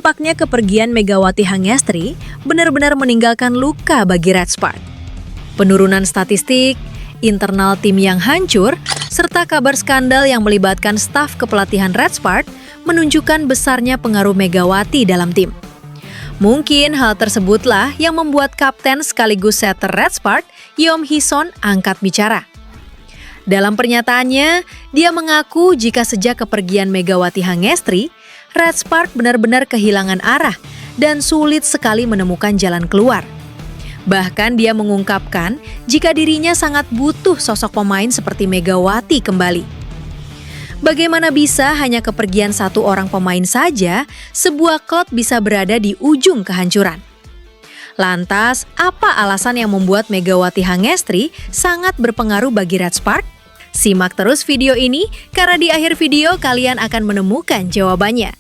Nampaknya kepergian Megawati Hangestri benar-benar meninggalkan luka bagi Red Sparks. Penurunan statistik, internal tim yang hancur, serta kabar skandal yang melibatkan staf kepelatihan Red Sparks menunjukkan besarnya pengaruh Megawati dalam tim. Mungkin hal tersebutlah yang membuat kapten sekaligus setter Red Sparks, Yeom Hee-son, angkat bicara. Dalam pernyataannya, dia mengaku jika sejak kepergian Megawati Hangestri, Red Sparks benar-benar kehilangan arah dan sulit sekali menemukan jalan keluar. Bahkan dia mengungkapkan jika dirinya sangat butuh sosok pemain seperti Megawati kembali. Bagaimana bisa hanya kepergian satu orang pemain saja, sebuah klub bisa berada di ujung kehancuran? Lantas, apa alasan yang membuat Megawati Hangestri sangat berpengaruh bagi Red Sparks? Simak terus video ini, karena di akhir video kalian akan menemukan jawabannya.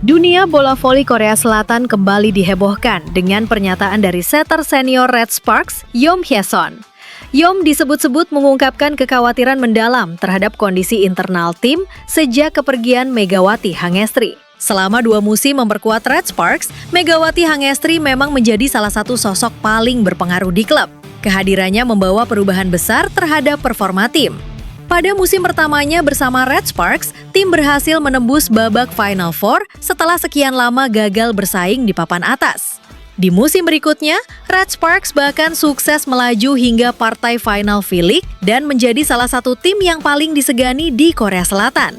Dunia bola voli Korea Selatan kembali dihebohkan dengan pernyataan dari setter senior Red Sparks, Yeom Hee-son. Yeom disebut-sebut mengungkapkan kekhawatiran mendalam terhadap kondisi internal tim sejak kepergian Megawati Hangestri. Selama 2 musim memperkuat Red Sparks, Megawati Hangestri memang menjadi salah satu sosok paling berpengaruh di klub. Kehadirannya membawa perubahan besar terhadap performa tim. Pada musim pertamanya bersama Red Sparks, tim berhasil menembus babak Final Four setelah sekian lama gagal bersaing di papan atas. Di musim berikutnya, Red Sparks bahkan sukses melaju hingga partai Final V-League dan menjadi salah satu tim yang paling disegani di Korea Selatan.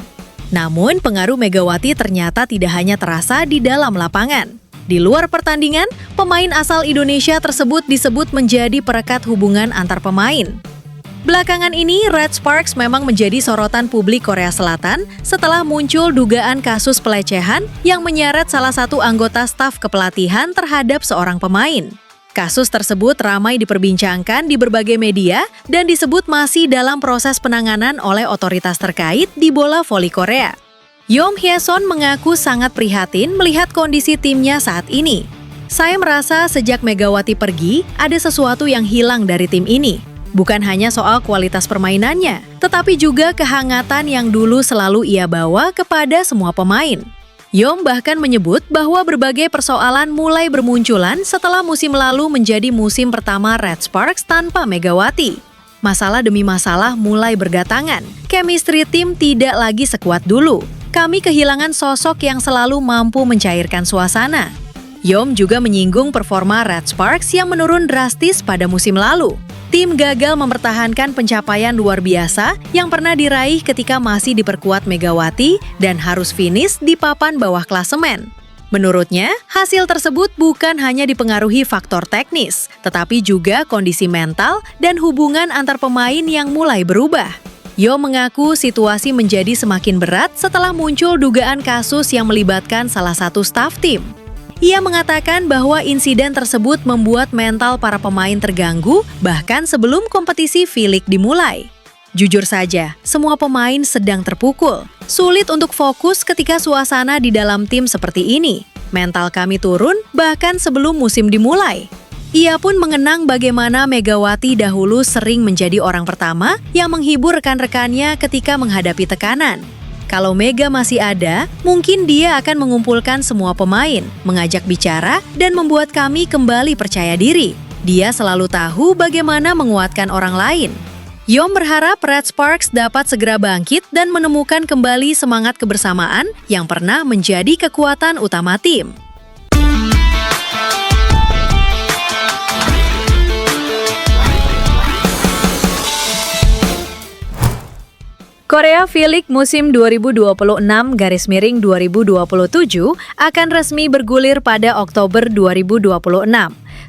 Namun, pengaruh Megawati ternyata tidak hanya terasa di dalam lapangan. Di luar pertandingan, pemain asal Indonesia tersebut disebut menjadi perekat hubungan antar pemain. Belakangan ini, Red Sparks memang menjadi sorotan publik Korea Selatan setelah muncul dugaan kasus pelecehan yang menyeret salah satu anggota staf kepelatihan terhadap seorang pemain. Kasus tersebut ramai diperbincangkan di berbagai media dan disebut masih dalam proses penanganan oleh otoritas terkait di bola voli Korea. Yeom Hee-son mengaku sangat prihatin melihat kondisi timnya saat ini. Saya merasa sejak Megawati pergi, ada sesuatu yang hilang dari tim ini. Bukan hanya soal kualitas permainannya, tetapi juga kehangatan yang dulu selalu ia bawa kepada semua pemain. Yeom bahkan menyebut bahwa berbagai persoalan mulai bermunculan setelah musim lalu menjadi musim pertama Red Sparks tanpa Megawati. Masalah demi masalah mulai berdatangan. Chemistry tim tidak lagi sekuat dulu. Kami kehilangan sosok yang selalu mampu mencairkan suasana. Yeom juga menyinggung performa Red Sparks yang menurun drastis pada musim lalu. Tim gagal mempertahankan pencapaian luar biasa yang pernah diraih ketika masih diperkuat Megawati dan harus finish di papan bawah klasemen. Menurutnya, hasil tersebut bukan hanya dipengaruhi faktor teknis, tetapi juga kondisi mental dan hubungan antar pemain yang mulai berubah. Yeom mengaku situasi menjadi semakin berat setelah muncul dugaan kasus yang melibatkan salah satu staf tim. Ia mengatakan bahwa insiden tersebut membuat mental para pemain terganggu bahkan sebelum kompetisi V-League dimulai. Jujur saja, semua pemain sedang terpukul. Sulit untuk fokus ketika suasana di dalam tim seperti ini. Mental kami turun bahkan sebelum musim dimulai. Ia pun mengenang bagaimana Megawati dahulu sering menjadi orang pertama yang menghibur rekan-rekannya ketika menghadapi tekanan. Kalau Mega masih ada, mungkin dia akan mengumpulkan semua pemain, mengajak bicara, dan membuat kami kembali percaya diri. Dia selalu tahu bagaimana menguatkan orang lain. Yeom berharap Red Sparks dapat segera bangkit dan menemukan kembali semangat kebersamaan yang pernah menjadi kekuatan utama tim. Korea V-League musim 2026-2027 akan resmi bergulir pada Oktober 2026.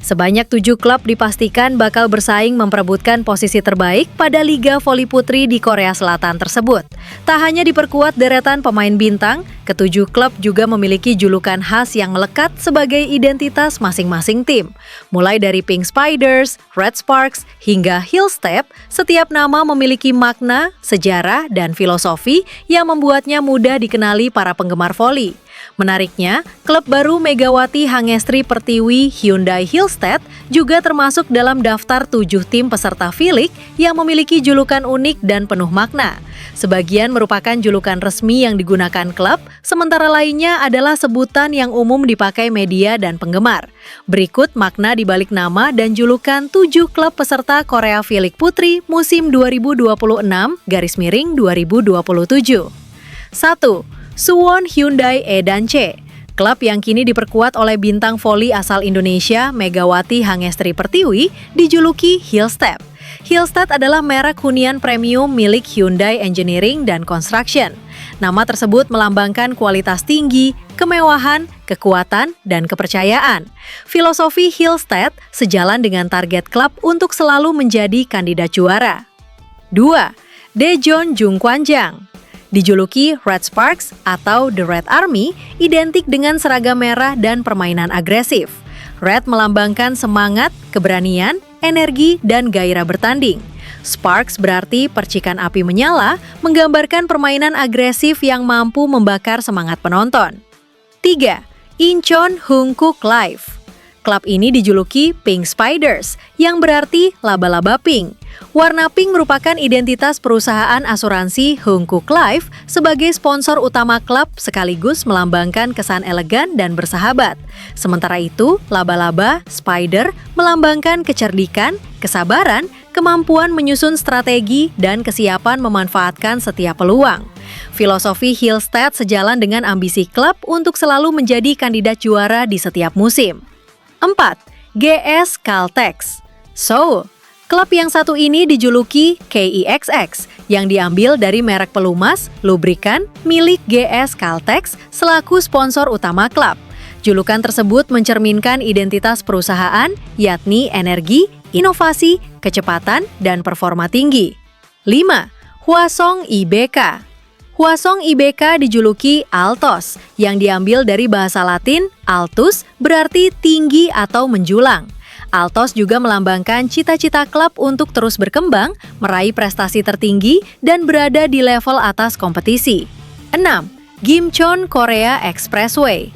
Sebanyak 7 klub dipastikan bakal bersaing memperebutkan posisi terbaik pada Liga Voli Putri di Korea Selatan tersebut. Tak hanya diperkuat deretan pemain bintang, Ketujuh klub juga memiliki julukan khas yang melekat sebagai identitas masing-masing tim. Mulai dari Pink Spiders, Red Sparks, hingga Hillstep, setiap nama memiliki makna, sejarah, dan filosofi yang membuatnya mudah dikenali para penggemar voli. Menariknya, klub baru Megawati Hangestri Pertiwi Hyundai Hillstead juga termasuk dalam daftar 7 tim peserta V-League yang memiliki julukan unik dan penuh makna. Sebagian merupakan julukan resmi yang digunakan klub, sementara lainnya adalah sebutan yang umum dipakai media dan penggemar. Berikut makna di balik nama dan julukan 7 klub peserta Korea V-League Putri musim 2026-2027. 1. Suwon Hyundai E dan C. Klub yang kini diperkuat oleh bintang voli asal Indonesia Megawati Hangestri Pertiwi dijuluki Hillstep. Hillstep adalah merek hunian premium milik Hyundai Engineering dan Construction. Nama tersebut melambangkan kualitas tinggi, kemewahan, kekuatan, dan kepercayaan. Filosofi Hillstep sejalan dengan target klub untuk selalu menjadi kandidat juara. 2. Daejeon Jungkwanjang. Dijuluki Red Sparks atau The Red Army, identik dengan seragam merah dan permainan agresif. Red melambangkan semangat, keberanian, energi, dan gairah bertanding. Sparks berarti percikan api menyala, menggambarkan permainan agresif yang mampu membakar semangat penonton. 3. Incheon Hungkook Life. Klub ini dijuluki Pink Spiders, yang berarti laba-laba pink. Warna pink merupakan identitas perusahaan asuransi Hungkook Life sebagai sponsor utama klub sekaligus melambangkan kesan elegan dan bersahabat. Sementara itu, laba-laba, spider, melambangkan kecerdikan, kesabaran, kemampuan menyusun strategi, dan kesiapan memanfaatkan setiap peluang. Filosofi Hillstep sejalan dengan ambisi klub untuk selalu menjadi kandidat juara di setiap musim. 4. GS Caltex. Seoul. Klub yang satu ini dijuluki KEXX, yang diambil dari merek pelumas, lubrikan, milik GS Caltex selaku sponsor utama klub. Julukan tersebut mencerminkan identitas perusahaan, yakni energi, inovasi, kecepatan, dan performa tinggi. 5. Hwasong IBK. Hwasong IBK dijuluki Altos, yang diambil dari bahasa Latin altus berarti tinggi atau menjulang. Altos juga melambangkan cita-cita klub untuk terus berkembang, meraih prestasi tertinggi, dan berada di level atas kompetisi. 6. Gimcheon Korea Expressway.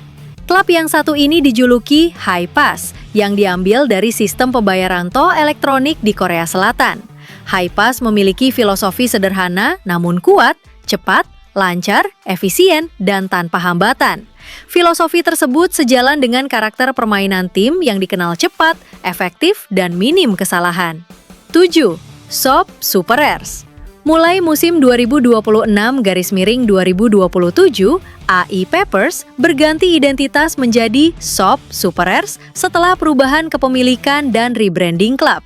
Klub yang satu ini dijuluki High Pass, yang diambil dari sistem pembayaran tol elektronik di Korea Selatan. High Pass memiliki filosofi sederhana namun kuat, cepat, lancar, efisien, dan tanpa hambatan. Filosofi tersebut sejalan dengan karakter permainan tim yang dikenal cepat, efektif, dan minim kesalahan. 7. SOP Super Airs. Mulai musim 2026-2027, AI Peppers berganti identitas menjadi SOP Super Airs setelah perubahan kepemilikan dan rebranding klub.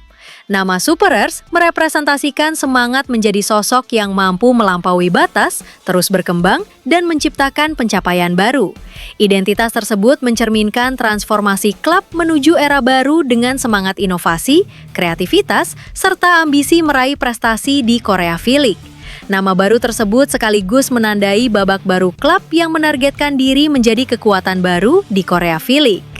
Nama Super Airs merepresentasikan semangat menjadi sosok yang mampu melampaui batas, terus berkembang, dan menciptakan pencapaian baru. Identitas tersebut mencerminkan transformasi klub menuju era baru dengan semangat inovasi, kreativitas, serta ambisi meraih prestasi di Korea V-League. Nama baru tersebut sekaligus menandai babak baru klub yang menargetkan diri menjadi kekuatan baru di Korea V-League.